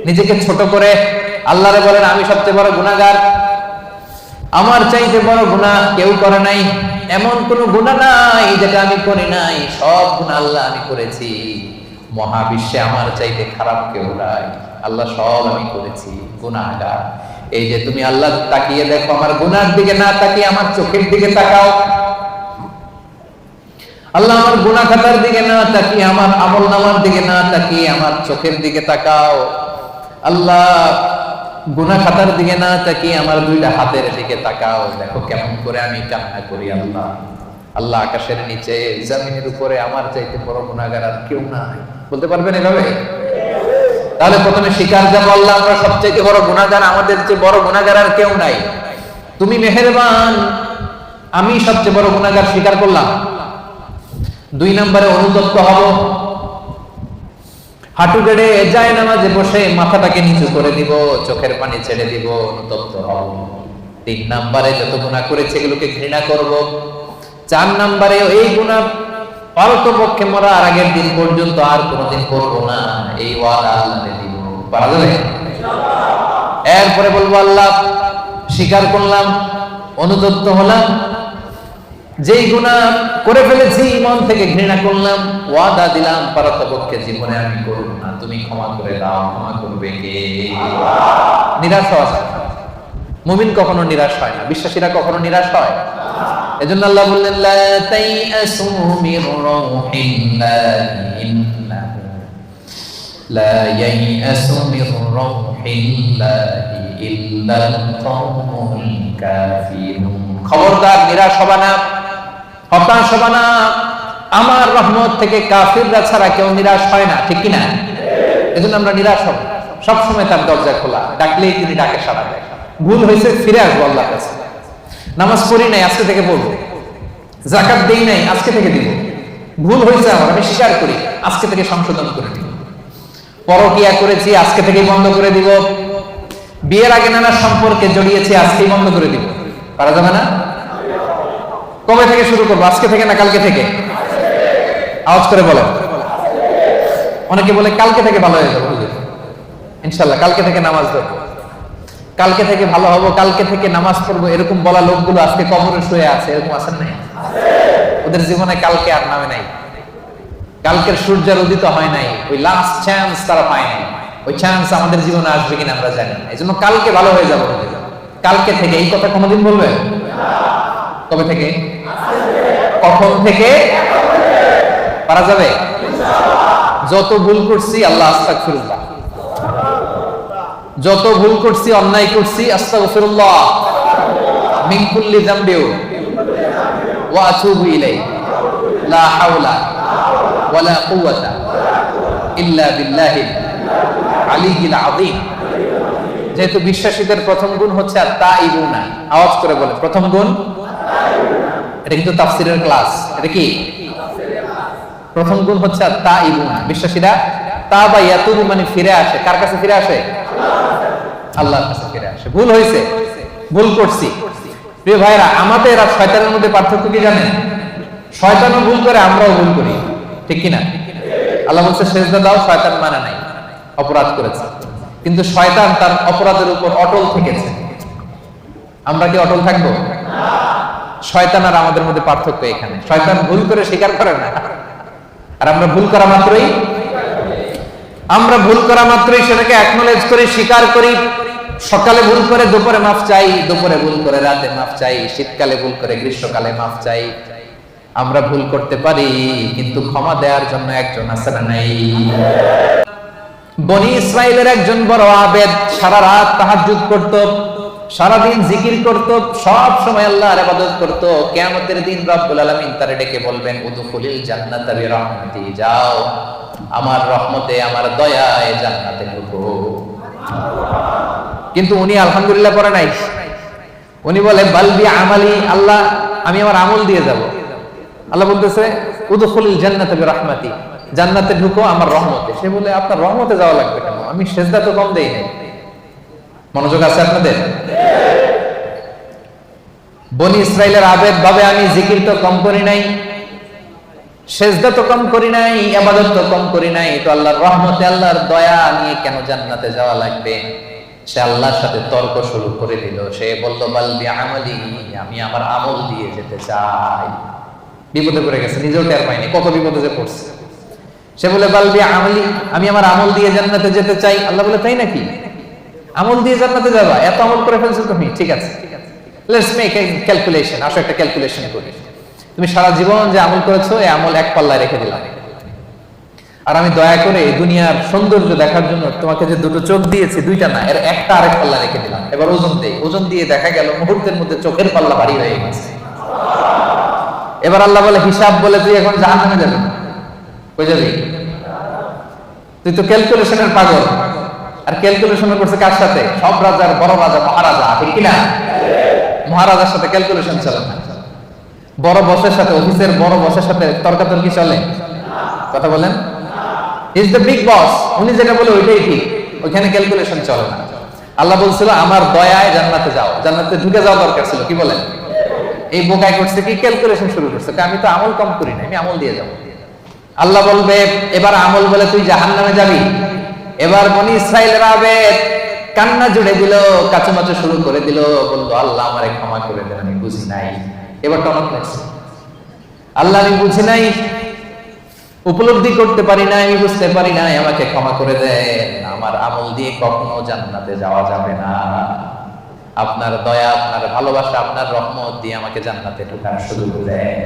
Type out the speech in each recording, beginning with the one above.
নিজেকে ছোট করে আল্লাহরে বলেন আমি সবচেয়ে বড় গুনাহগার, আমার চাইতে বড় গুনাহ কেউ করে নাই, এমন কোন গুনাহ নাই যেটা আমি করি নাই, সব গুনাহ আল্লাহ আমি করেছি, মহাবিশ্বে আমার চাইতে খারাপ কেউ নাই, আল্লাহ সব আমি করেছি, গুনাহগার। এই যে তুমি আল্লাহ তাকিয়ে দেখো, আমার গুনার দিকে না তাকিয়ে আমার চোখের দিকে তাকাও। আল্লাহ আমার গুনাহ খাতার দিকে না তাকিয়ে, আমার আমলনামার দিকে না তাকিয়ে আমার চোখের দিকে তাকাও। আল্লাহ গুনাহ খাতার দিকে না তাকিয়ে আমার দুইটা হাতের দিকে তাকাও, দেখো কেমন করে আমি কান্না করি। আল্লাহ আল্লাহ আকাশের নিচে জমিনের উপরে আমার চাইতে বড় গুনাহগার আর কেউ নাই। বলতে পারবেন এভাবে? তাহলে প্রথমে স্বীকার করব আল্লাহ আমরা সবচেয়ে বড় গুনাহগার, আমাদের চেয়ে বড় গুনাহগার আর কেউ নাই, তুমি মেহেরবান, আমি সবচেয়ে বড় গুনাহগার স্বীকার করলাম। 2 নম্বরে অনুতপ্ত হব, হাঁটু গেড়ে যায় নামাজে বসে মাথাটাকে নিচু করে দিব, চোখের পানি ছেড়ে দিব, অনুতপ্ত হব। 3 নম্বরে যত গুনাহ করেছে এগুলোকে ঘৃণা করব। 4 নম্বরে এই গুনাহ পারতপক্ষে মরার আগের দিন পর্যন্ত আর কোনোদিন করব না, এই ওয়াদা আল্লাহকে দিব। পারা যাবে ইনশাআল্লাহ? এরপরে বলবো আল্লাহ স্বীকার করলাম, অনুতপ্ত হলাম, যেই গুনাহ করে ফেলেছি মন থেকে ঘৃণা করলাম, ওয়াদা দিলাম পারতপক্ষে জীবনে আমি করব না, তুমি ক্ষমা করে দাও। ক্ষমা করবে কে? আল্লাহ। নিরাশ হওয়া যায় না, মুমিন কখনো নিরাশ হয় না, বিশ্বাসীরা কখনো নিরাশ হয়। এজন্য আল্লাহ বললেন লা তাইআসু মির রাউহিল্লাহি ইন্নাহু লা ইয়াইআসু মির রাউহিল্লাহি ইল্লাল কওমুল কাফিরুন। খবরদার নিরাশ হবা না, হতাশ হবা না, আমার রহমত থেকে কাফিররা ছাড়া কেউ নিরাশ হয় না, ঠিক কি না? এজন্য আমরা নিরাশ হব, সব সময় তার দরজা খোলা, ডাকলেই তিনি ডাকে সাড়া দেয়। ভুল হয়েছে ফিরে আসবো আল্লাহর কাছে, নামাজ পড়ি নাই আজকে থেকে পড়বো, যাকাত দেই নাই আজকে থেকে দিব, ভুল হয়েছে আমার আমি স্বীকার করি, আজকে থেকে সংশোধন করে দিব, পরকিয়া করেছি আজকে থেকেই বন্ধ করে দিব, বিয়ের আগে নানা সম্পর্কে জড়িয়েছি আজকেই বন্ধ করে দিব। পারা যাবে না? কবে থেকে শুরু করবো? আজকে থেকে না কালকে থেকে? আওয়াজ করে বলেন। অনেকে বলে কালকে থেকে ভালো হয়ে যাবে, ইনশাল্লাহ কালকে থেকে নামাজ পড়বো, কালকে থেকে ভালো হবো, কালকে থেকে নামাজ পড়বো, এরকম বলা লোকগুলো আজকে কবরে শুয়ে আছে, এরকম আছেন নাই? ওদের জীবনে কালকে আর নামে নাই, কালকের সূর্যের উদিত হয় নাই, ওই লাস্ট চান্স তারা পায় নাই। ওই চান্স আমাদের জীবনে আসবে কিনা আমরা জানি না, এই জন্য কালকে ভালো হয়ে যাবো, কালকে থেকে। এই কথা কোনোদিন বলবে? কবে থেকে? কখন থেকে? পারা যাবে? যত ভুল করছি আল্লাহ আস্তাগফিরুল্লাহ, যত ভুল করছি অন্যায় করছি আস্তাগফিরুল্লাহ মিন কুল্লি যামবিন ওয়া আতুবু ইলাইহি লা হাওলা ওয়ালা কুওয়াতা ইল্লা বিল্লাহিল আলিয়্যিল আযীম। যেহেতু বিশ্বাসীদের প্রথম গুণ হচ্ছে আত-তাইবুনা, আওয়াজ করে বলে প্রথম গুণ, এটা কিন্তু তাফসীরের ক্লাস, এটা কি প্রথম গুণ হচ্ছে আত-তাইবুনা, বিশ্বাসীরা তাবা ইয়াতুবু মানে ফিরে আসে, কার কাছে ফিরে আসে? আল্লাহর কাছে ফিরে আসে। ভুল হয়েছে, ভুল করছি, প্রিয় ভাইরা আমাদের আর শয়তানের মধ্যে পার্থক্য কি জানেন? শয়তানও ভুল করে, আমরাও ভুল করি, ঠিক কি না? আল্লাহ বলছে সেজদা দাও, শয়তান মানে নাই, অপরাধ করেছে, কিন্তু শয়তান তার অপরাধের উপর অটল থেকেছে। আমরা কি অটল থাকবো? শয়তান আর আমাদের মধ্যে পার্থক্য এখানে, শয়তান ভুল করে স্বীকার করে না, আর আমরা ভুল করা মাত্রই সেটাকে অ্যাকনলেজ করি, স্বীকার করি। সকালে ভুল করে দুপুরে মাফ চাই, দুপুরে ভুল করে রাতে মাফ চাই, শীতকালে ভুল করে গ্রীষ্মকালে মাফ চাই। আমরা ভুল করতে পারি, কিন্তু ক্ষমা দেওয়ার জন্য একজন আছে না নাই? বনি ইসরাইলের একজন বড় আবেদ, সারা রাত তাহাজ্জুদ করত, সারাদিন জিকির করত, সব সময় আল্লাহর ইবাদত করত। কিয়ামতের দিন রব্বুল আলামিন তারে ডেকে বলবেন উদখুলিল জান্নাতা বিরহমাতি, যাও আমার রহমতে আমার দয়ায় জান্নাতে ঢুকো। কিন্তু উনি আলহামদুলিল্লাহ পড়ে নাই, উনি বলে বালবি আমালি, আল্লাহ আমি আমার আমল দিয়ে যাব। আল্লাহ বলতেছে উদখুলিল জান্নাতা বিরহমাতি, জান্নাতে ঢুকো আমার রহমতে। সে বলে আপনার রহমতে যাওয়া লাগবে কেন, আমি সেজদা তো কম দেই নাই। মনোযোগ আছে আপনাদের? বনি ইসরাইলের আবেদ ভাবে আমি জিকির তো কম করি নাই, সেজদা তো কম করি নাই, ইবাদত তো কম করি নাই, তো আল্লাহর রহমতে আল্লাহর দয়া নিয়ে কেন জান্নাতে যাওয়া লাগবে? সে আল্লাহর সাথে তর্ক শুরু করে দিল। সে বলল বাল বিআমালি, আমি আমার আমল দিয়ে যেতে চাই। বিপদে পড়ে গেছে, নিজেও টের পায়নি কত বিপদে যে পড়ছে। সে বলে বাল বিআমালি, আমি আমার আমল দিয়ে জান্নাতে যেতে চাই। আল্লাহ বলে তাই নাকি? আমল দিয়ে জান্নাতে যাবা? এত আমল করে ফেলছো তুমি, ঠিক আছে, লেটস মেক এ ক্যালকুলেশন। আসো একটা ক্যালকুলেশন করি। তুমি সারা জীবন যে আমল করেছো, এই আমল এক পাল্লায় রেখে দিলাম, আর আমি দয়া করে এই দুনিয়ার সৌন্দর্য দেখার জন্য তোমাকে যে দুটো চোখ দিয়েছি, দুইটা না, এর একটা আরেক পাল্লা রেখে দিলাম। এবার ওজন দেই, ওজন দিয়ে দেখা গেল মুহূর্তের মধ্যে চোখের পাল্লা ভারী হয়ে গেছে। এবার আল্লাহ বলে হিসাব বলে তুই এখন জাহান্নামে যাবি। কই যাবি? তুই তো ক্যালকুলেশনের পাগল। আর ক্যালকুলেশন করছে কার সাথে? সব রাজার বড় রাজা, মহারাজা, ঠিক কিনা? মহারাজার সাথে ক্যালকুলেশন চলে না। বড় বসের সাথে, অফিসের বড় বসের সাথে তর্কাতর্কি চলে? কথা বলেন। ইজ দ্য বিগ বস, উনি যেটা বলে ওইটাই ঠিক, ওইখানে ক্যালকুলেশন চলে না। আল্লাহ বলছিল আমার দয়ায় জান্নাতে যাও, জান্নাতে ঢুকে যাওয়া দরকার ছিল। কি বলেন? এই বোকাই করছে কি? ক্যালকুলেশন শুরু করছে, আমি তো আমল কম করি না, আমি আমল দিয়ে যাব। আল্লাহ বলবে এবার আমল বলে তুই জাহান্নামে যাবি। এবার বনি ইসরাইলের আবেদ কান্না জুড়ে দিল, কাচুমাচু শুরু করে দিল, বললো আল্লাহ আমারে ক্ষমা করে দেন, আমি বুঝি নাই। এবার টনক লাগছে, আল্লাহ আমি বুঝি নাই, উপলব্ধি করতে পারি না, আমি বুঝতে পারি না, আমাকে ক্ষমা করে দেন। আমার আমল দিয়ে কখনো জান্নাতে যাওয়া যাবে না। আপনার দয়া, আপনার ভালোবাসা, আপনার রহমত দিয়ে আমাকে জান্নাতে ঢোকার সুযোগ দেন।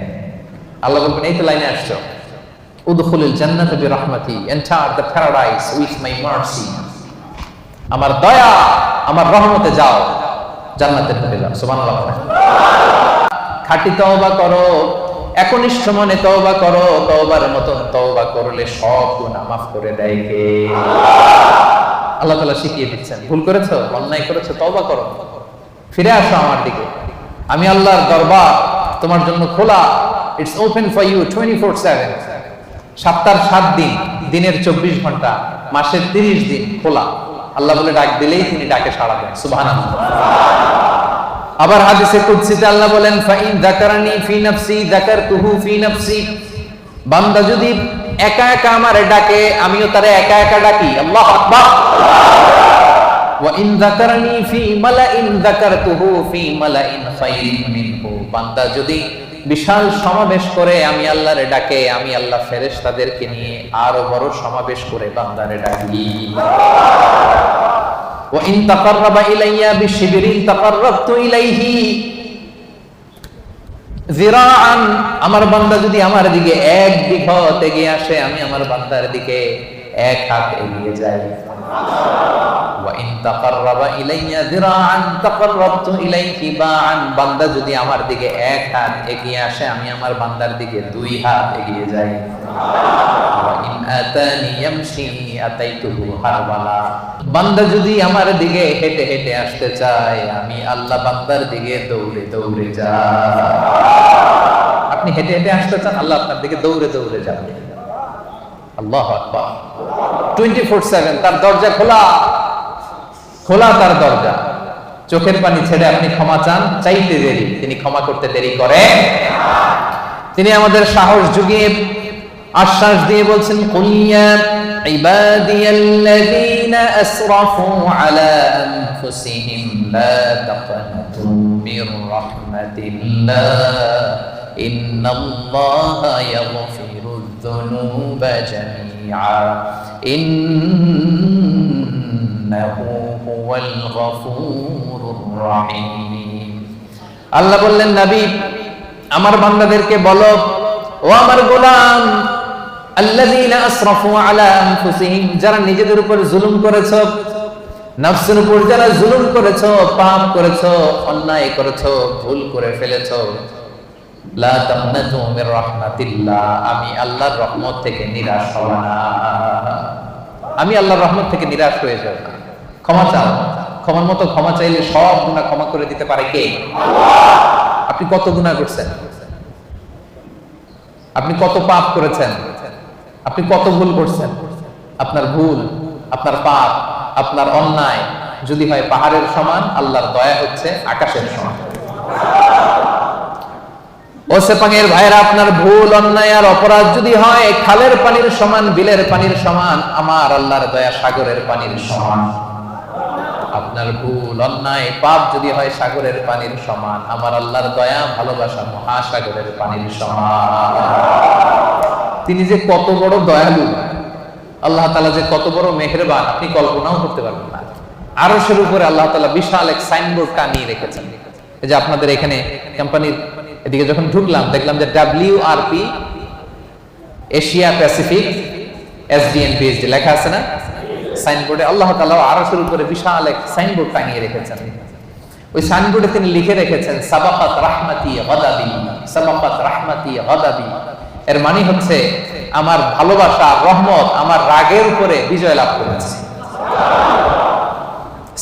আল্লাহ বলবেন এই তো লাইনে আসছো, উদখুলুল জান্নাতা বিরহমাতি, enter the paradise with my mercy. আমার দয়া, আমার রহমতে যাও, জান্নাতে ঢুকে যাও। সুবহানাল্লাহ। খাঁটি তওবা করো, একনিষ্ঠ মনে তওবা করো। তওবার মতন তওবা করলে সব গুনাহ মাফ করে দেয় কে? আল্লাহ তাআলা শিখিয়ে দিচ্ছেন। ভুল করেছো, অন্যায় করেছো, তওবা করো, ফিরে আসো আমার দিকে। আমি আল্লাহর দরবার তোমার জন্য খোলা। It's open for you 24/7। সপ্তাহের 7 দিন, দিনের 24 ঘন্টা, মাসের 30 দিন খোলা। আল্লাহ বলে ডাক দিলেই তিনি ডাকে সাড়া দেন। সুবহানাল্লাহ। আবার হাদিসে কুদসিতে আল্লাহ বলেন ফাইন যাকারানি ফি নাফসি যাকারতুহু ফি নাফসি। বান্দা যদি একা একা আমারে ডাকে, আমিও তারে একা একা ডাকি। আল্লাহু আকবার। ওয়া ইন যাকারানি ফি মালাইন যাকারতুহু ফি মালাইন খায়রিন মিনহু। বান্দা যদি বিশাল সমাবেশ করে আমি আল্লাহরে ডাকে, আমি আল্লাহ ফেরেশতাদেরকে নিয়ে আরো বড় সমাবেশ করে বান্দারে ডাকি। ওয়া ইন তাকাররাবা ইলাইয়া বিশিবরিন তাকাররাবতু ইলাইহি যিরাআন। আমার বান্দা যদি আমার দিকে 1 বিঘত এগিয়ে আসে, আমি আমার বান্দার দিকে 1 হাত এগিয়ে যাই। ওয়া ইন তাকাররাবা ইলাইয়া যিরাআন তাকাররাবতু ইলাইহি বা'আন। বান্দা যদি আমার দিকে 1 হাত এগিয়ে আসে, আমি আমার বান্দার দিকে 2 হাত এগিয়ে যাই। ওয়া ইন আতানি ইয়ামশি আতাইতুহু হারওয়ালা। বান্দা যদি আমার দিকে হেঁটে হেঁটে আসতে চায়, আমি আল্লাহ বান্দার দিকে দৌড়ে দৌড়ে যাই। আপনি হেঁটে হেঁটে আসতে চান, আল্লাহ আপনার দিকে দৌড়ে দৌড়ে যাবে। আল্লাহু আকবার। 24/7 তার দরজা খোলা, খোলা তার দরজা। চোখের পানি ছেড়ে আপনি ক্ষমা চান, চাইতে দেরি, তিনি ক্ষমা করতে দেরি করে। তিনি আমাদের সাহস জুগিয়ে আশ্বাস দিয়ে বলছেন কুল ইয়া ইবাদিয়াল্লাযীনা আসরাফু আলা আনফুসিহিম লা তাকনাতু মির রাহমাতিল্লাহ ইন্নাল্লাহা ইয়াগফিরুয যুনুবা জামিআ ইন্নাহু হুয়াল গফুরুর রহিম। আল্লাহ বললেন নবী আমার বান্দাদেরকে বলো, ও আমার গোলাম, আল্লাযীনা আসরাফু আলা আনফুসিহিম, যারা নিজেদের উপর জুলুম করেছো, নফসের উপর যারা জুলুম করেছো, পাপ করেছো, অন্যায় করেছো, ভুল করে ফেলেছো, লা তাকনাতু মির রাহমাতিল্লাহ, আমি আল্লাহর রহমত থেকে নিরাশ হব না। আমি আল্লাহর রহমত থেকে নিরাশ হয়ে যাব না। ক্ষমা চাও, ক্ষমার মতো ক্ষমা চাইলে সব গুনাহ ক্ষমা করে দিতে পারে কে? আল্লাহ। আপনি কত গুনাহ করছেন? আপনি কত পাপ করেছেন? আপনি কত ভুল করছেন? আপনার ভুল, আপনার পাপ, আপনার অন্যায় যদি হয় পাহাড়ের সমান, আল্লাহর দয়া হচ্ছে আকাশের সমান। ও সেপাঙের ভাইরা, আপনার ভুল অন্যায় আর অপরাধ যদি হয় খালের পানির সমান, বিলের পানির সমান, আমার আল্লাহর দয়া সাগরের পানির সমান। আপনার ভুল অন্যায় পাপ যদি হয় সাগরের পানির সমান, আমার আল্লাহর দয়া ভালোবাসা মহাসাগরের পানির সমান। তিনি যে কত বড় দয়ালু, আল্লাহ তাআলা যে কত বড় মেহেরবান, আপনি কল্পনাও করতে পারবেন না। আরশের উপরে আল্লাহ তাআলা বিশাল এক সাইনবোর্ড টানিয়ে রেখেছেন। এই যে আপনাদের এখানে কোম্পানির এদিকে যখন ঢুকলাম দেখলাম যে WRP Asia Pacific SDN PhD লেখা আছে না সাইনবোর্ডে। আল্লাহ তাআলা আরশের উপরে বিশাল এক সাইনবোর্ড টানিয়ে রেখেছেন। ওই সাইনবোর্ডে তিনি লিখে রেখেছেন সাবাকাত রাহমাতি গাদাবি, সাবাকাত রাহমাতি গাদাবি। এর মানে হচ্ছে আমার ভালোবাসা রহমত আমার রাগের উপরে বিজয় লাভ করেছে।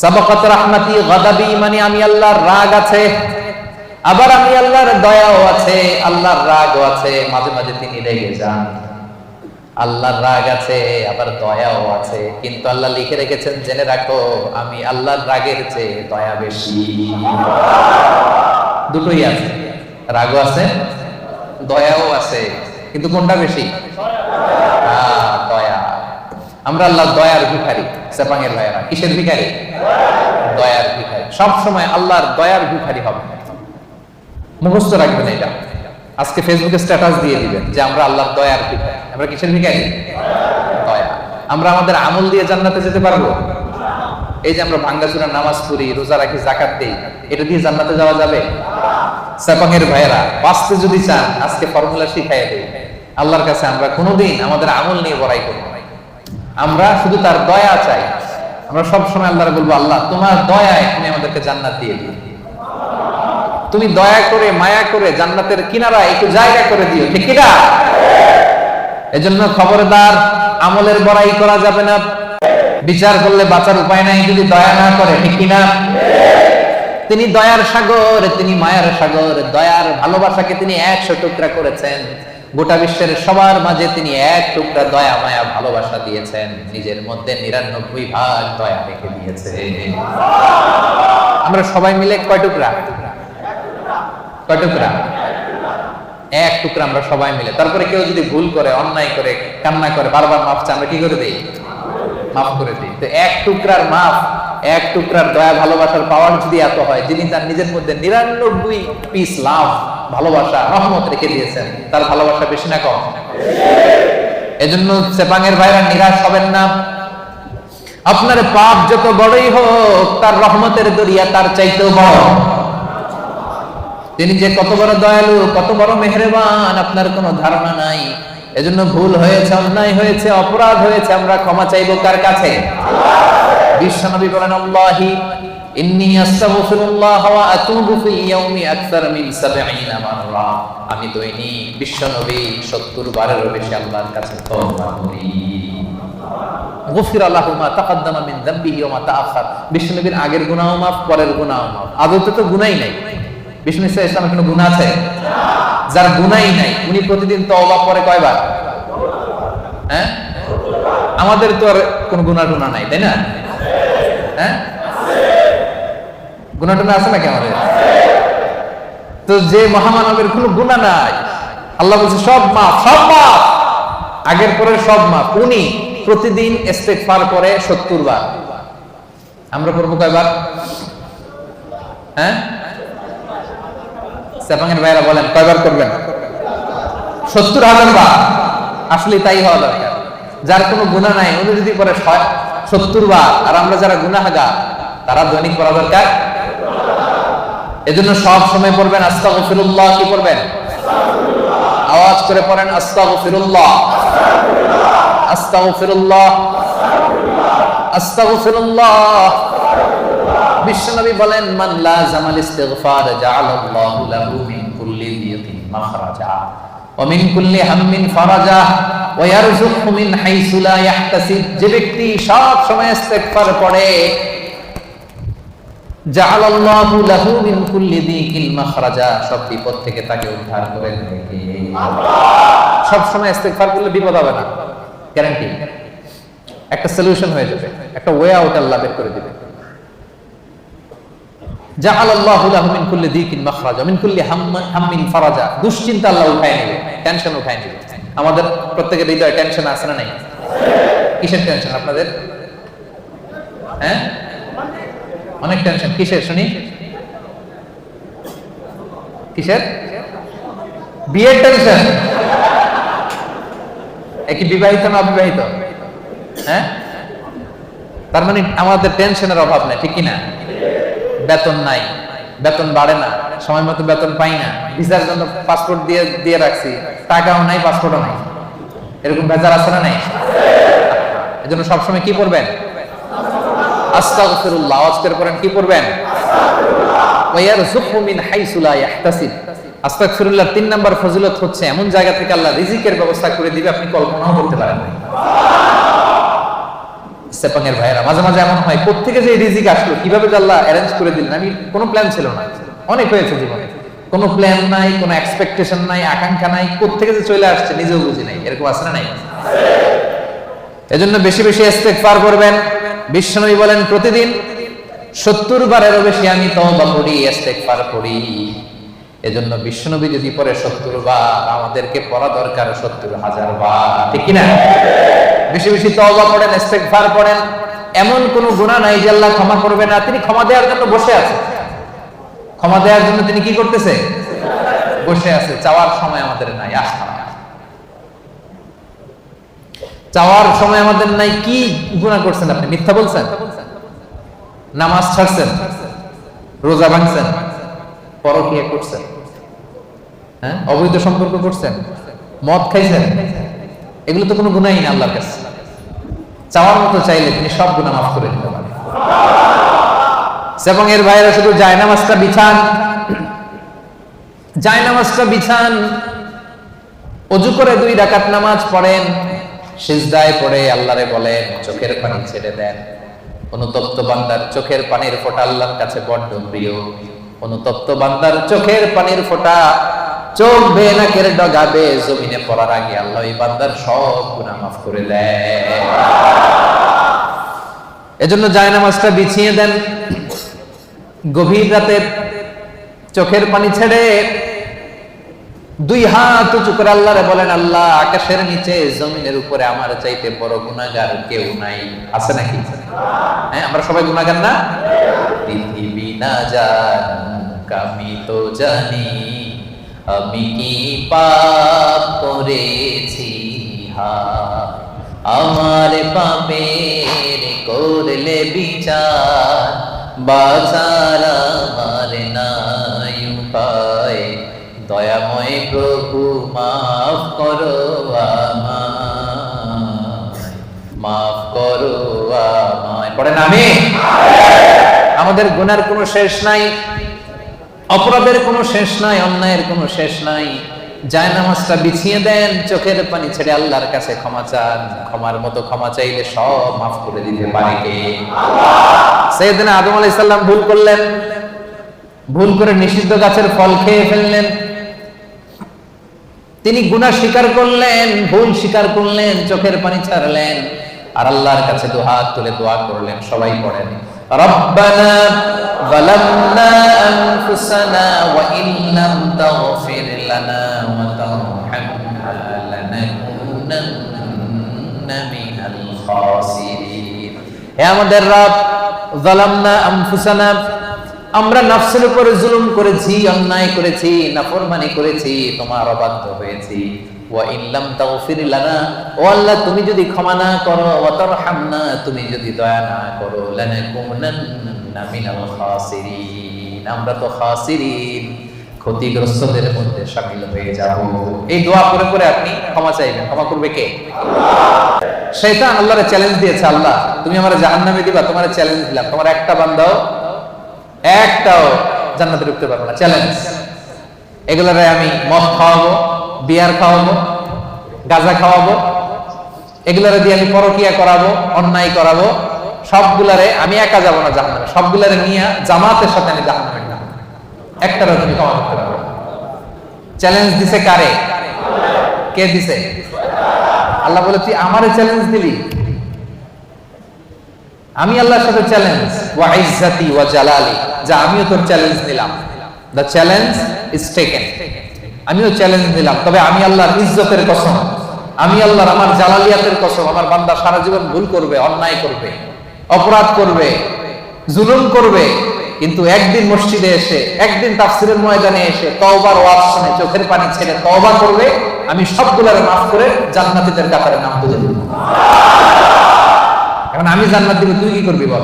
সাবাকাত রাহমাতি গাদাবি মানে আমি আল্লাহর রাগ আছে, আবার আমি আল্লাহর দয়াও আছে, আল্লাহর রাগও আছে, মাঝে মাঝে তিনি রেগে যান। আল্লাহর রাগ আছে আবার দয়াও আছে, কিন্তু আল্লাহ লিখে রেখেছেন জেনে রাখো আমি আল্লাহর রাগের চেয়ে দয়া বেশি। দুটোই আছে, রাগও আছে দয়াও আছে, কিন্তু কোনটা বেশি? দয়া। আমরা আল্লাহর দয়ার ভিখারি। সেপাঙের ভাইয়েরা কিসের ভিখারি? দয়ার ভিখারি। সব সময় আল্লাহর দয়ার ভিখারি হবে, মুখস্থ রাখবেন এটা। আজকে ফেসবুকে স্ট্যাটাস দিয়ে দিবেন যে আমরা আল্লাহর দয়ার ভিখারি। আমরা কিসের ভিখারি? দয়া। আমরা আমাদের আমল দিয়ে জান্নাতে যেতে পারবো? এই যে আমরা ভাঙ্গাচুরা নামাজ পড়ি, রোজা রাখি, যাকাত দেই, এটা দিয়ে জান্নাতে যাওয়া যাবে? সেপাঙের ভাইয়েরা বাঁচতে যদি চান আজকে ফর্মুলা শিখাইয়া দেই। আল্লাহর কাছে আমরা কোনোদিন আমাদের আমল নিয়ে বড়াই করব না, আমরা শুধু তার দয়া চাই। আমরা সব সময় আল্লাহর বলবো আল্লাহ তোমার দয়ায় তুমি আমাদেরকে জান্নাত দিয়ে দিও, তুমি দয়া করে মায়া করে জান্নাতের কিনারা একটু জায়গা করে দিও, ঠিক কিনা? এজন্য খবরদার আমলের বড়াই করা যাবে না। বিচার করলে বাঁচার উপায় নাই যদি দয়া না করে, ঠিক কিনা? তিনি দয়ার সাগর, তিনি মায়ার সাগর। দয়ার ভালোবাসাকে তিনি 100 টুকরা করেছেন, গোটা বিশ্বের সবার মাঝে তিনি 1 টুকরা দয়া মায়া ভালোবাসা দিয়েছেন, নিজের মধ্যে 99 ভাগ দয়া রেখে দিয়েছে। আমরা সবাই মিলে কয় টুকরা? কয় টুকরা? 1 টুকরা আমরা সবাই মিলে। তারপরে কেউ যদি ভুল করে, অন্যায় করে, কান্না করে, বারবার মাফ চায়, আমরা কি করে দেই? মাফ করে দিই। তো 1 টুকরার মাফ, 1 টুকরার দয়া ভালোবাসার পাওয়ার যদি এত হয়, যিনি তার নিজের মধ্যে 99 পিস লাভ ভালোবাসা রহমত রেখে দিয়েছেন, তার ভালোবাসা বেশি না কম? এজন্য সেপাঙের ভাইরা নিরাশ হবেন না। আপনার পাপ যত বড়ই হোক, তার রহমতের দরিয়া তার চাইতেও বড়। তিনি যে কত বড় দয়ালু, কত বড় মেহেরবান, আপনার কোনো ধারণা নাই। এজন্য ভুল হয়েছে, অন্যায় হয়েছে, অপরাধ হয়েছে, আমরা ক্ষমা চাইবো কার কাছে? বিশ্বনবী বলেন আল্লাহি ইন্নী আস্তাগফিরুল্লাহ ওয়া আতুবু ফিল ইয়াউমি আকসার মিন 70 মাররা। আমি দৈনিক বিশ্বনবী 70 বারেরও বেশি আল্লাহর কাছে তওবা করি। গফিরা লাহু মা তাকাদ্দামা মিন যামবিহি ওয়া মা তাআখার। বিশ্বনবীর আগের গুনাহও মাফ, পরের গুনাহও মাফ। আদতে তো গুনাহই নাই। বিষ্ণু ইসলামের কোনো গুনাহ আছে? যার গুনাহই নাই উনি প্রতিদিন তওবা করে কয়বার? হ্যাঁ, আমাদের তো আর কোনো গুনাহ টুনা নাই, তাই না? হ্যাঁ, গুনাহ টুনা আছে নাকি আমাদের? তো যে মহামানবের কোনো গুনাহ নাই, আল্লাহ বলছে সব মাফ, সব মাফ, আগের পরের সব মাফ। উনি প্রতিদিন ইস্তেগফার করে 70 বার। আমরা পড়বো কয়বার? হ্যাঁ, সেপাঙের ভাইরা বলেন কয়বার করবেন? 70,000 বার। আসলে তাই হওয়া দরকার। যার কোনো গুনাহ নাই উনি যদি করে 70 বার, আর আমরা যারা গুনাহগার তারা দৈনিক করা দরকার। এজন্য সব সময় পড়বেন আস্তাগফিরুল্লাহ। কি পড়বেন? আওয়াজ করে পড়েন আস্তাগফিরুল্লাহ, আস্তাগফিরুল্লাহ, আস্তাগফিরুল্লাহ। বিশ্বনবী বলেন মান লাযামাল ইস্তিগফার জাআলাল্লাহু লাহু মিন কুল্লি দিয়িন মাখরাজা ওয়া মিন কুল্লি হাম্মিন ফারাজা ওয়া ইয়ারযুকহু মিন হাইসু লা ইয়াহতাসিব। যে ব্যক্তি সব সময় ইস্তিগফার পড়ে, জাআলাল্লাহু লাহু মিন কুল্লি দিয়িন মাখরাজা, সব বিপদ থেকে তাকে উদ্ধার করে দেবে। সব সময় ইস্তিগফার করলে বিপদ হবে না, গ্যারান্টি। একটা সলিউশন হয়ে যাবে, একটা ওয়ে আউট আল্লাহ বের করে দিবে। জাআলাল্লাহু লাহু মিন কুল্লি দিকিন মাখরাজা মিন কুল্লি হাম্মিন ফারাজা। দুশ্চিন্তা আল্লাহ উঠায় নেবে, টেনশন উঠায় নেবে। আমাদের প্রত্যেকের হৃদয়ে টেনশন আছে না নাই? কিসের টেনশন আপনাদের? হ্যাঁ, অনেক টেনশন। কিসের শুনি? কিসের? বিয়ের টেনশন। একই বিবাহিত না অবিবাহিত? হ্যাঁ, তার মানে আমাদের টেনশনের অভাব নাই, ঠিক কিনা? বেতন নাই, বেতন বাড়ে না, সময় মতো বেতন পাই না, ভিসার জন্য পাসপোর্ট দিয়ে রাখছি, টাকাও নাই, পাসপোর্টও নাই, এরকম বেজার আছে না নাই? এজন্য সবসময় কি পড়বেন? আস্তাগফিরুল্লাহ। আওয়াজ করে পড়েন, কি পড়বেন? ওয়া ইয়ারযুকহু মিন হাইসু লা ইয়াহতাসিব। আস্তাগফিরুল্লাহ 3 নাম্বার ফজিলত হচ্ছে এমন জায়গা থেকে আল্লাহ রিজিকের ব্যবস্থা করে দিবে আপনি কল্পনাও করতে পারেন না। সেপাঙের ভাইয়েরা, মাঝে মাঝে এমন হয় কোত্থেকে যে রিজিক আসলো, কিভাবে যে আল্লাহ অ্যারেঞ্জ করে দিলেন। আমি কোনো প্ল্যান ছিল না, অনেক হয়েছে জীবনে, কোনো প্ল্যান নাই, কোনো এক্সপেকটেশন নাই, আকাঙ্ক্ষা নাই, কোত্থেকে যে চলে আসছে নিজেও বুঝি নাই। এরকম আছে না নাই? এজন্য বেশি বেশি ইস্তেগফার করবেন। বিশ্বনবী বলেন প্রতিদিন 70 বারেরও বেশি আমি তওবা করি, ইস্তেগফার করি। এজন্য বিশ্বনবী যদি পড়ে 70 বার, আমাদেরকে পড়া দরকার 70,000 বার, ঠিক কি না? বেশি বেশি তওবা পড়েন, ইস্তেগফার পড়েন। এমন কোন গুনাহ নাই যে আল্লাহ ক্ষমা করবে না। তিনি ক্ষমা দেওয়ার জন্য বসে আছেন। ক্ষমা দেওয়ার জন্য তিনি কি করতেছে? বসে আছে। চাওয়ার সময় আমাদের নাই। চাওয়ার সময় আমাদের নাই। কি গুনাহ করছেন আপনি? মিথ্যা বলছেন, নামাজ ছাড়ছেন, রোজা ভাঙছেন, পরকীয়া করছেন, হ্যাঁ, অবৈধ সম্পর্ক করছেন, মদ খাইছেন, এগুলো তো কোনো গুনাহই না আল্লাহর কাছে। চাওয়ার মতো চাইলে তিনি সব গুনাহ মাফ করে দিতে পারেন। এবং এর বাইরে শুধু জায়নামাজটা বিছান, জায়নামাজটা বিছান, ওযু করে 2 রাকাত নামাজ পড়েন, সিজদায় পড়ে আল্লাহরে বলেন, চোখের পানি ছেড়ে দেন। অনুতপ্ত বান্দার চোখের পানির ফোঁটা আল্লাহর কাছে বড্ড প্রিয়। অনুতপ্ত বান্দার চোখের পানির ফোঁটা চোখ বেয়ে নাকের ডগাবে জমিনে পড়ার আগে আল্লাহ এই বান্দার সব গুনাহ মাফ করে দেয়। এজন্য জায়নামাজটা বিছিয়ে দেন। গভীর রাতে চোখের পানি ছেড়ে 2 হাত উঁচু করে আল্লাহরে বলেন, আল্লাহ আকাশের নিচে জমিনের উপরে আমার চাইতে বড় গুনাহগার কেউ নাই। আছে নাকি? হ্যাঁ, আমরা সবাই গুনাহগার না? পৃথিবী না জানুক আমি তো জানি, আমি কি পাপ করেছি, আমার পাপের করলে বিচার, বাঁচার আমার নাই উপায়, দয়াময় প্রভু মাফ করো আমায়, মাফ করো আমায়। পড়েন আমিন। আমাদের গুনার কোনো শেষ নাই, অপরাধের কোনো শেষ নাই, অন্যায়ের কোনো শেষ নাই। জায়নামাজটা বিছিয়ে দেন, চোখের পানি ছেড়ে আল্লাহর কাছে ক্ষমা চান। ক্ষমার মতো ক্ষমা চাইলে সব মাফ করে দিতে পারে কে? আল্লাহ। সাইয়েদনা আদম আলাইহিস সালাম ভুল করলেন, ভুল করে নিষিদ্ধ গাছের ফল খেয়ে ফেললেন। তিনি গুনাহ স্বীকার করলেন, ভুল স্বীকার করলেন, চোখের পানি ছাড়লেন, আর আল্লাহর কাছে 2 হাত তুলে দোয়া করলেন। সবাই পড়েন, রব্বানা যালামনা আনফুসানা ওয়া ইল্লাম তাগফির লানা ওয়া তারহামনা লানাকুনান্না মিনাল খাসিরিন। হে আমাদের রব, যালামনা আনফুসানা, আমরা নফসের উপর জুলুম করেছি, অন্যায় করেছি, নাফরমানি করেছি, তোমার অবাধ্য হয়েছি। ওয়া ইল্লাম তাগফির লানা, ও আল্লাহ তুমি যদি ক্ষমা না করো, ওয়া তারহামনা তুমি যদি দয়া না করো, লানাকুনান্না মিনাল খাসিরিন, আমরা তো খাসিরিন, ক্ষতিগ্রস্তদের মধ্যে শামিল হয়ে যাব। এই দোয়া করে করে আপনি ক্ষমা চাইবেন। ক্ষমা করবে কে? আল্লাহ। শয়তান আল্লাহরে চ্যালেঞ্জ দিয়েছে, আল্লাহ তুমি আমারে জাহান্নামে দিবা, তোমারে চ্যালেঞ্জ দিলাম, তোমার একটা বান্দাও একটাও জান্নাতে ঢুকতে পারবো না, চ্যালেঞ্জ। এগুলারে আমি মদ খাওয়াবো, বিয়ার খাওয়াবো, গাঁজা খাওয়াবো, এগুলারে দিয়ে আমি পরকিয়া করাবো, অন্যায় করাবো, সবগুলারে আমি একা যাবো না জাহান্নামে, সবগুলারে নিয়ে জামাতের সাথে আমি জাহান্নামে যাব। একটারও তুমি ক্ষমা করতে পারবে না। চ্যালেঞ্জ দিছে কারে? কে দিছে? আল্লাহ বলে তুই আমারে চ্যালেঞ্জ দিলি, আমি আল্লাহর সাথে চ্যালেঞ্জ, ওয়া ইজ্জাতি ওয়া জালালি, যা আমিও তোর চ্যালেঞ্জ নিলাম। দ্য চ্যালেঞ্জ ইজ টেকেন, আমিও চ্যালেঞ্জ নিলাম, তবে আমি আল্লাহর ইজ্জতের কসম, আমি আল্লাহর আমার জালালিয়াতের কসম, আমার বান্দা সারা জীবন ভুল করবে, অন্যায় করবে, অপরাধ করবে, জুলুম করবে, কিন্তু একদিন মসজিদে এসে, একদিন তাফসীরের ময়দানে এসে তওবার ওয়াজ শুনে চোখের পানি ছেড়ে তওবা করবে, আমি সবগুলোরে মাফ করে জান্নাতীদের কাতারে নাম তুলে দেব। এখন আমি জান্নাত দিব, তুই কি করবি বল?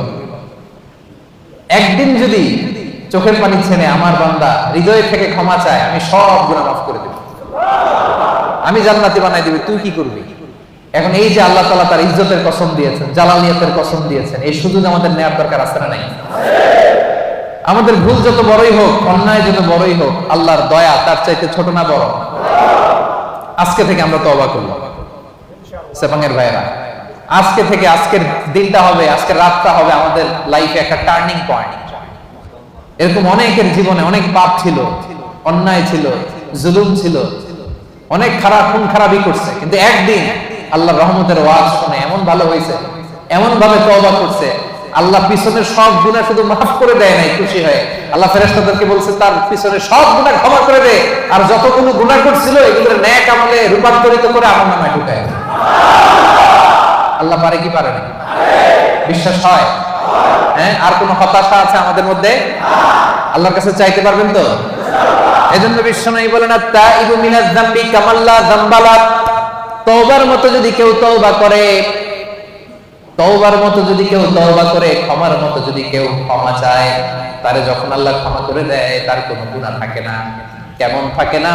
একদিন যদি চোখের পানি ছেড়ে আমার বান্দা হৃদয় থেকে ক্ষমা চায়, আমি সব গুনাহ মাফ করে দেব, আমি জান্নাতি বানাই দিবি, তুই কি করবি? এখন এই যে আল্লাহ তাআলা তার ইজ্জতের কসম দিয়েছেন, জালালিয়াতের কসম দিয়েছেন, এই সুযোগ আমাদের নেয়ার দরকার আছে না নাই? আমাদের ভুল যত বড়ই হোক, অন্যায় যত বড়ই হোক, আল্লাহর দয়া তার চাইতে ছোট না বড়? আজকে থেকে আমরা তওবা করব সেপাঙ্গের ভাইরা, আজকে থেকে, আজকের দিনটা হবে, আজকের রাতটা হবে আমাদের লাইফে একটা টার্নিং পয়েন্ট। এরকম অনেকের জীবনে অনেক পাপ ছিল, অন্যায় ছিল, জুলুম ছিল, অনেক খারাপ খুন খারাপই করছে, কিন্তু একদিন আল্লাহর রহমতের ওয়াজ শুনে এমন ভালো হয়েছে, এমন ভাবে তওবা করছে, আল্লাহ পিছনের সব গুনাহ শুধু মাফ করে দেয় নাই, খুশি হয়ে আল্লাহ ফেরেশতাদেরকে বলছে তার পিছনের সব গুনাহ ক্ষমা করে দে, আর যতগুলো গুনাহ করছিল এগুলোর নেক আমলে রূপান্তরিত করে আমলনামায় ঢুকায়। আল্লাহ পারে কি পারে না? বিশ্বাস হয়? হ্যাঁ, আর কোন হতাশা আছে আমাদের মধ্যে? আল্লাহর কাছে চাইতে পারবেন তো? এজন্য বিশ্বনবী বলেন, আত-তাইবু মিনাজ যামবি কামাল্লা যামবালা, তওবার মতো যদি কেউ তওবা করে, তওবার মতো যদি কেউ তওবা করে, ক্ষমার মতো যদি কেউ ক্ষমা চায়, তারে যখন আল্লাহ ক্ষমা করে দেয় তার কোনো গুনাহ থাকে না। কেমন থাকে না?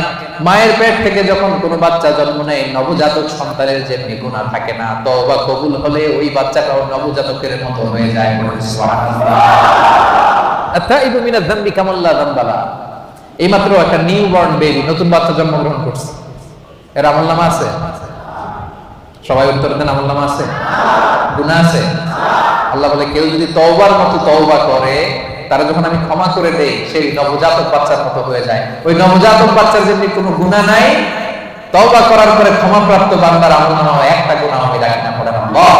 মায়ের পেট থেকে যখন কোনো বাচ্চা জন্ম নেয়, নবজাতক সন্তানের যেমনি গুনাহ থাকে না, তওবা কবুল হলে ওই বাচ্চাটাও নবজাতকের মতো হয়ে যায়। সুবহানাল্লাহ। আত-তাইবু মিনাজ যামবি কামাল্লা যামবালা, এইমাত্র একটা নিউবর্ন বেবি, নতুন বাচ্চা জন্মগ্রহণ করছে, এর আমলনামা আছে? সবাই উত্তর দেন, আমলনামা আছে? গুনাহ আছে? আল্লাহ বলে কেউ যদি তওবার মতো তওবা করে, তারা যখন আমি ক্ষমা করে দেই, সেই নবজাতক বাচ্চার মতো হয়ে যায়। ওই নবজাতক বাচ্চার যেমনি কোনো গুনাহ নাই, তওবা করার পরে ক্ষমাপ্রাপ্ত বান্দার আমলনামা একটা গুনাহ আমি রাখি না। পড়েন আল্লাহ।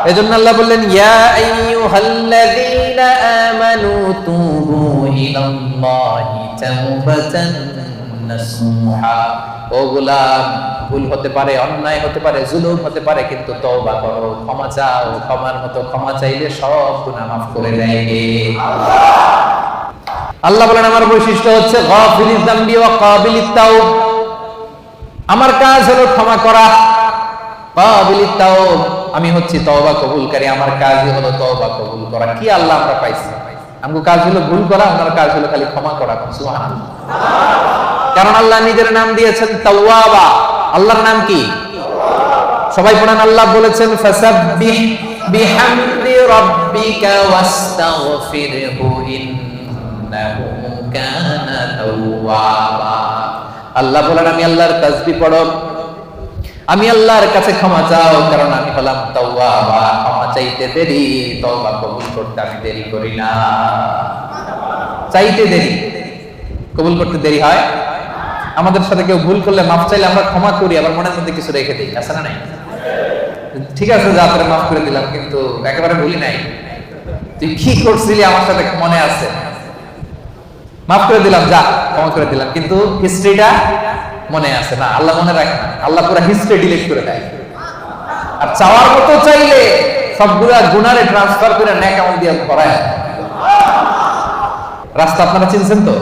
এজন্য আল্লাহ বললেন, ইয়া আইয়ুহাল্লাযীনা আমানু তুবু ইলাল্লাহি তাওবাতান নাসুহা, ও গোলাম, ভুল হতে পারে, অন্যায় হতে পারে, জুলুম হতে পারে, কিন্তু তওবা করো, ক্ষমা চাও, ক্ষমার মতো ক্ষমা চাইলে সব গুনাহ মাফ করে দেয় কে? আল্লাহ বলেন আমার বৈশিষ্ট্য হচ্ছে গাফিরিয যামবি ওয়া কাবিলিত তাওব, আমার কাজ হলো ক্ষমা করা, কাবিলিত তাওব, আমি হচ্ছি তওবা কবুলকারী, আমার কাজই হলো তওবা কবুল করা। কি আল্লাহ আমরা পাইছি? আমগো কাজ হলো ভুল করা, ওনার কাজ হলো খালি ক্ষমা করা। সুবহানাল্লাহ। কারণ আল্লাহ নিজের নাম দিয়েছেন তাওয়াবা। আল্লাহর নাম কি? সবাই পড়েন, আল্লাহ বলেছেন ফাসাব্বিহ বিহামদি রাব্বিকা ওয়াস্তাগফিরহু ইন্নাহু কানা তাওয়াবা। আল্লাহ বলেন আমি আল্লাহর তাসবিহ পড়ো, আমি আল্লাহর কাছে ক্ষমা চাও, কারণ আমি হলাম তাওয়াবা, ক্ষমা চাইতে দেরি, তওবা কবুল করতে আমি দেরি করি না। চাইতে দেরি, কবুল করতে দেরি হয়। আমাদের সাথে কেউ ভুল করলে মাফ চাইলে আমরা ক্ষমা করি, আবার মনের মধ্যে কিছু রেখে দিই, আছে না নাই? ঠিক আছে, যা তোরে মাফ করে দিলাম, কিন্তু একেবারে ভুলি নাই, তুই কি করছিলি আমার সাথে মনে আছে, মাফ করে দিলাম, যা ক্ষমা করে দিলাম, কিন্তু হিস্ট্রিটা মনে আছে না। আল্লাহ মনে রাখে না, আল্লাহ পুরো হিস্ট্রি ডিলিট করে দেয়। আর চাওয়ার মতো চাইলে সবগুলা গুনারে ট্রান্সফার করে নেক আমল দিয়ে ভরায়। রাস্তা আপনারা চিনছেন তো?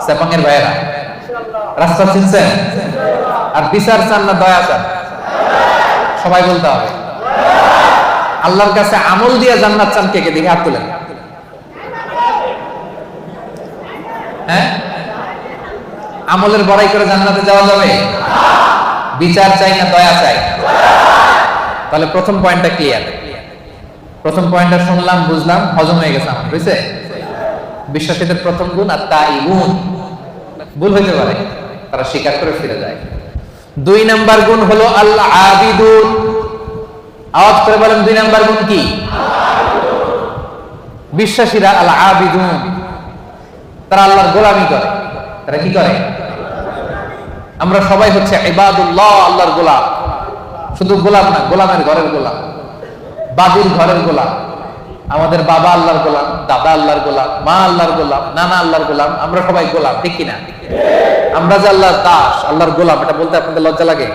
সেপাঙ্গের ভাইয়েরা রাস্তা চিনছেন? আর বিচার চান না দয়া চান? সবাই বলতে হবে। আল্লাহর কাছে আমল দিয়ে জান্নাত চান কে কে? দেখে হাত তুলেন। হ্যাঁ, আমলের বড়াই করে জান্নাতে যাওয়া যাবে? বিচার চাই না দয়া চাই? তাহলে প্রথম পয়েন্টটা ক্লিয়ার। প্রথম পয়েন্টটা শুনলাম, বুঝলাম, হজম হয়ে গেছে আমার, বুঝছে? বিশ্বাসীদের প্রথম গুণ আত-তাইবুন, ভুল হইতে পারে, তারা স্বীকার করে ফিরে যায়। 2 নাম্বার গুণ হলো আল-আবিদুন। আওয়াজ করে বলেন 2 নাম্বার গুণ কি? বিশ্বাসীরা আল-আবিদুন, তারা আল্লাহর গোলামি করে। তারা কি করে? আমরা সবাই হচ্ছে ইবাদুল্লাহ, আল্লাহর গোলাম। শুধু গোলাম না, গোলামের ঘরের গোলাম। বাদির ঘরের গোলাম। আমাদের বাবা আল্লাহর গোলাম, দাদা আল্লাহর গোলাম, মা আল্লাহর গোলাম, নানা আল্লাহর গোলাম, আমরা সবাই গোলাম, ঠিক কিনা? আমরা যে আল্লাহর দাস, আল্লাহর গোলাম, এটা বলতে আপনাদের লজ্জা লাগে?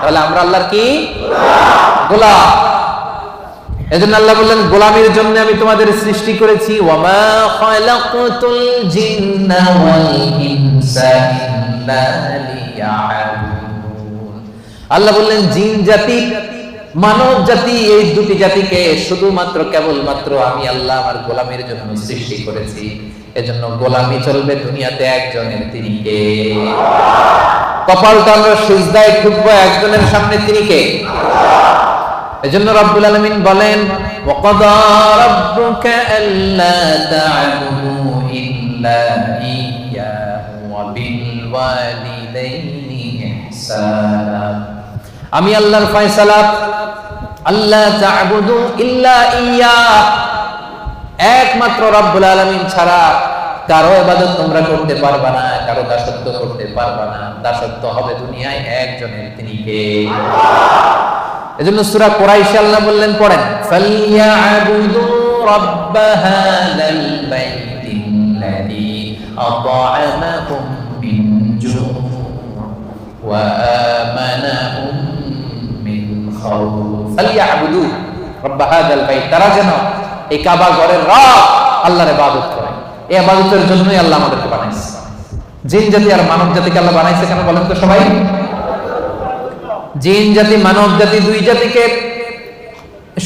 তাহলে আমরা আল্লাহর কি গোলাম। এজন্য আল্লাহ বললেন, গোলামের জন্য আমি তোমাদের সৃষ্টি করেছি। ওয়ামা খালাকতুল জিন্না ওয়াল ইনসা ইল্লা লিয়াবুদুন। আল্লাহ বললেন, জিন জাতি, মানব জাতি, এই দুটি জাতিকে শুধুমাত্র কেবলমাত্র আমি আল্লাহ আমার গোলামের জন্য সৃষ্টি করেছি। এজন্য গোলামি চলবে দুনিয়াতে একজনের, তিনি কে? কপালটা আমরা সিজদায় ঠুকবো একজনের সামনে, তিনি কে? এজন্য রব্বুল আলামিন বলেন, ওয়াকাদা রাব্বুকা আল্লা তা'বুদু ইল্লা ইয়্যাহু ওয়া বিল ওয়ালিদাইনি ইহসানা। আমি আল্লাহর ফয়সালা, আল্লাহ তা'বুদু ইল্লা ইয়্যা, একমাত্র রব্বুল আলামিন ছাড়া কারো ইবাদত তোমরা করতে পারবা না, কারো দাসত্ব করতে পারবা না। দাসত্ব হবে দুনিয়ায় একজনের, তিনি কে? এজন্য সূরা কুরাইশে আল্লাহ বললেন, পড়েন, ফালইয়াবুদু রাব্ব হাযাল বাইতিল্লাযী আত'আমাহুম মিন জু' ওয়া আমানাহুম মিন খাউফ। ফালইয়াবুদু রাব্ব হাযাল বাইত, তারা যেন এই কাবা ঘরের রব আল্লাহর ইবাদত করে। এই ইবাদতের জন্যই আল্লাহ আমাদেরকে বানাইছে। জিন জাতি আর মানব জাতিকে আল্লাহ বানাইছে কেন বলেন তো সবাই? জিন জাতি, মানব জাতি, দুই জাতিকে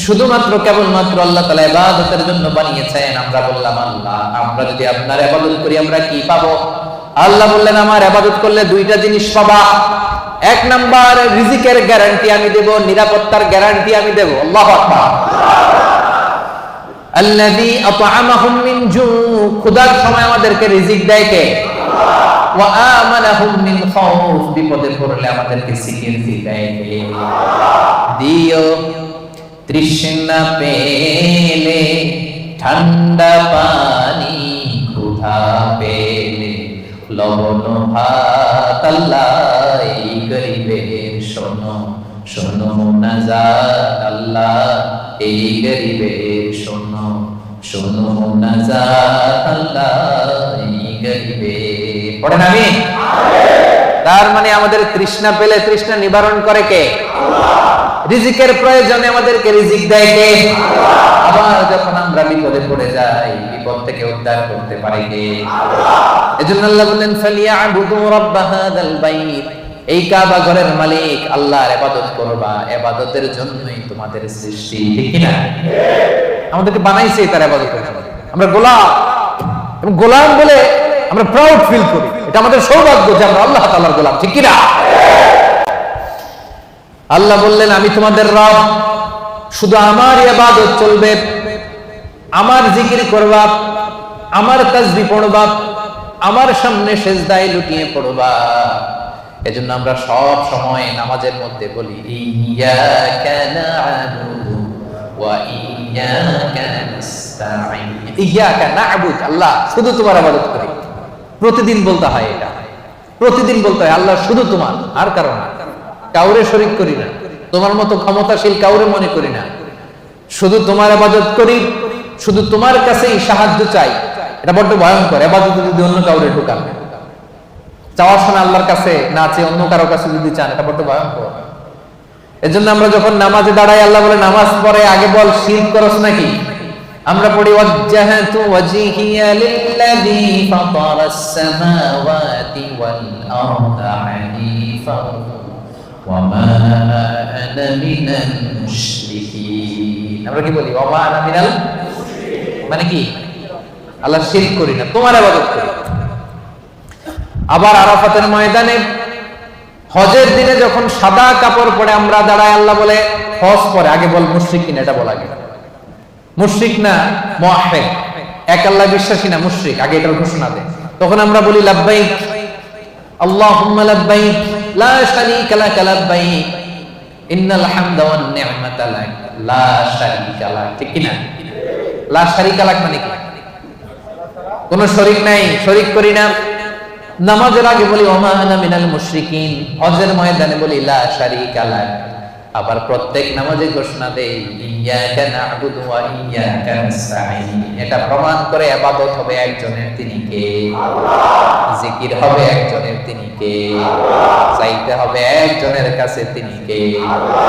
শুধুমাত্র কেবলমাত্র আল্লাহ তাআলা ইবাদতের জন্য বানিয়েছেন। আমরা বললাম, আল্লাহ, আমরা যদি আপনার ইবাদত করি আমরা কি পাবো? আল্লাহ বললেন, আমার ইবাদত করলে দুইটা জিনিস পাবা। এক নাম্বার, রিজিকের গ্যারান্টি আমি দেব, নিরাপত্তার গ্যারান্টি আমি দেব। আল্লাহু আকবার। আল্লাযী আত'আমাহুম মিন জু', ক্ষুধার সময় আমাদেরকে রিজিক দেয় কে? ওয়া আমানাহুম মিন খাউফ, বিপদে পড়লে আমাদেরকে সিকিউরিটি দেয় কে? দিও তৃষ্ণা পেলে, ঠান্ডা পানি ক্ষুধা পেলে, লবণ ভাত আল্লাহ এই গরিবের শোনো, শোনো নাজাত আল্লাহ এই গরিবের শোনো, শোনো নাজাত আল্লাহ এই গরিবের। পড়েন আমিন। তার মানে আমাদের তৃষ্ণা পেলে তৃষ্ণা নিবারণ করে কে? রিজিকের প্রয়োজনে আমাদেরকে রিজিক দেয় কে? আবার যখন আমরা বিপদে পড়ে যাই, বিপদ থেকে উদ্ধার করতে পারে কে? এজন্য আল্লাহ বললেন, ফালিয়াবুদু রাব্ব হাযাল বাইত, এই কাবা ঘরের মালিক আল্লাহর ইবাদত করবা, ইবাদতের জন্যই তোমাদের সৃষ্টি, ঠিক কি না? আমাদেরকে বানাইছে তার ইবাদতের জন্য। আমরা গোলাম, এবং গোলাম বলে আমরা প্রাউড ফিল করি। এটা আমাদের সৌভাগ্য যে আমরা আল্লাহ তাআলার গোলাম, ঠিক কি না? আল্লাহ বললেন, আমি তোমাদের রব, শুধু আমার ইবাদত চলবে, আমার জিকির করবা, আমার তাসবিহ পড়বা, আমার সামনে সিজদায় লুটিয়ে পড়বা। এজন্য আমরা সব সময় নামাজের মধ্যে বলি, ইয়্যাকা না'বুদু ওয়া ইয়্যাকা নাস্তাঈন। ইয়্যাকা না'বুদ, আল্লাহ শুধু তোমার ইবাদত করি। প্রতিদিন বলতে হয়, এটা প্রতিদিন বলতে হয়, আল্লাহ শুধু তোমার, আর কারো না, কাউরে শরীক করি না, তোমার মতো ক্ষমতাশীল কাউরে মনে করি না, শুধু তোমার ইবাদত করি, শুধু তোমার কাছেই সাহায্য চাই। এটা বড্ড ভয়ঙ্কর। ইবাদতে যদি অন্য কাউরে ঢোকান, চাওয়ার সময় আল্লাহর কাছে না চেয়ে অন্য কারো কাছে যদি চান, এটা বড্ড ভয়ঙ্কর। এজন্য আমরা যখন নামাজে দাঁড়াই, আল্লাহ বলে, নামাজ পড়ে আগে বল শিরক করছ নাকি? আমরা পড়ি, ওয়াজ্জাহাতু ওয়াজহিয়া লিল্লাযী ফাতারাস সামাওয়াতি ওয়াল আরদা হানিফান ওয়া মা আনা মিনাল মুশরিকিন। আমরা কি বলি? ওয়া মা আনা মিনাল, মানে কি? আল্লাহ শিরক করি না, তোমার ইবাদত করি। আবার আরাফাতের ময়দানে হজের দিনে যখন সাদা কাপড় পরে আমরা দাঁড়াই, আল্লাহ বলে, হজ পরে আগে বল মুশরিক কিনা, এটা বল আগে। মুশরিক না মুওয়াহহিদ, এক আল্লাহ বিশ্বাসী না, মুশরিক, আগে এটার ঘোষণা দেয়। তখন আমরা বলি, লাব্বাইক আল্লাহুম্মা লাব্বাইক লা শারীকা লাক লাব্বাইক ইন্নাল হামদা ওয়ান নি'মাতা লাক লা শারীকা লাক, ঠিক কি না? লা শারীকা লাক মানে কি? কোনো শরীক নাই, শরীক করি না। নামাজের আগে বলি ওয়া মা আনা মিনাল মুশরিকিন, হজের ময়দানে বলি লা শারীকা লাক আবার প্রত্যেক নামাজে ঘোষণা দেই ইয়্যাকা না'বুদু ওয়া ইয়্যাকা নাস্তাঈন। এটা প্রমাণ করে ইবাদত হবে একজনের, তিনি কে? আল্লাহ। জিকির হবে একজনের, তিনি কে? আল্লাহ। চাইতে হবে একজনের কাছে, তিনি কে? আল্লাহ।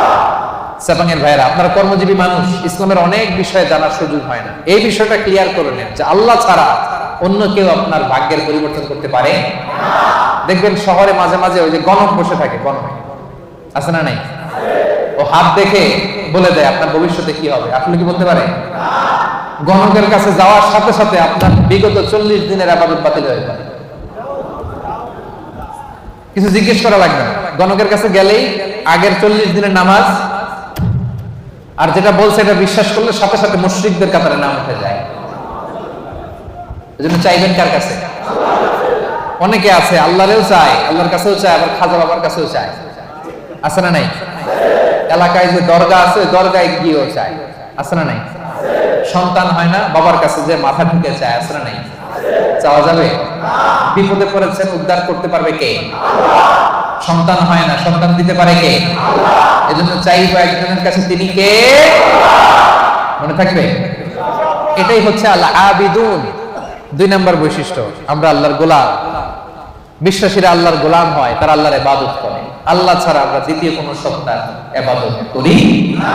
সাবাঙ্গের ভাইরা, আপনারা কর্মজীবী মানুষ, ইসলামের অনেক বিষয়ে জানার সুযোগ হয় না। এই বিষয়টা ক্লিয়ার করে নেন যে আল্লাহ ছাড়া অন্য কেউ আপনার ভাগ্যের পরিবর্তন করতে পারে না। দেখবেন শহরে মাঝে মাঝে ওই যে গণক বসে থাকে, গণক আছে না নাই? ও হাত দেখে বলে দেয় আপনার ভবিষ্যতে কি হবে। আসলে কি বলতে পারে? গণকের কাছে যাওয়ার সাথে সাথে আপনার বিগত 40 দিনের ইবাদত বাতিল হয়ে যায়। কিছু জিজ্ঞেস করা লাগবে না, গণকের কাছে গেলেই আগের 40 দিনের নামাজ আর যেটা বলছে এটা বিশ্বাস করলে সাথে সাথে মুশরিকদের কাতারে নাম উঠে যায়। এজন্য চাইবেন কার কাছে? অনেকে আছে আল্লাহরেও চায়, আল্লাহর কাছেও চায়, আবার খাজা বাবার কাছেও চায়, আছে না নাই? এলাকায় যে দরগা আছে, দরগায় গিয়েও চায়, আছে না নাই? সন্তান হয় না, বাবার কাছে যে মাথা ঠুকে চায়, আছে না নাই? চাওয়া যাবে? বিপদে পড়েছেন, উদ্ধার করতে পারবে কে? সন্তান হয় না, সন্তান দিতে পারে কে? এজন্য চাইবো একজনের কাছে, তিনি কে? মনে থাকবে? এটাই হচ্ছে আল্লাহ আবিদুন। 2 নম্বর বৈশিষ্ট্য, আমরা আল্লাহর গোলাম। বিশ্বাসীরা আল্লাহর গোলাম হয়, তারা আল্লাহর ইবাদত করে। আল্লাহ ছাড়া আমরা দ্বিতীয় কোনো সত্তার ইবাদত করি না।